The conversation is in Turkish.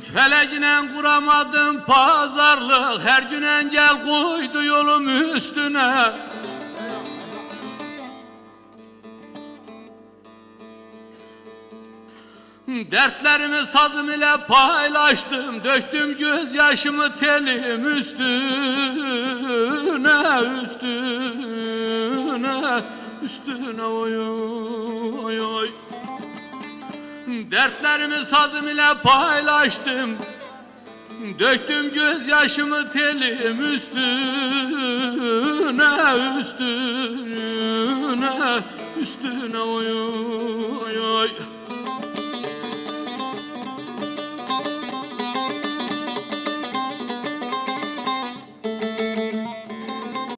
Felekine kuramadım pazarlık, her gün engel koydu yolum üstüne. Dertlerimi sazım ile paylaştım, döktüm gözyaşımı telim üstüne, üstüne, üstüne oy oy oy. Dertlerimi sazım ile paylaştım, döktüm gözyaşımı telim üstüne, üstüne, üstüne oy oy.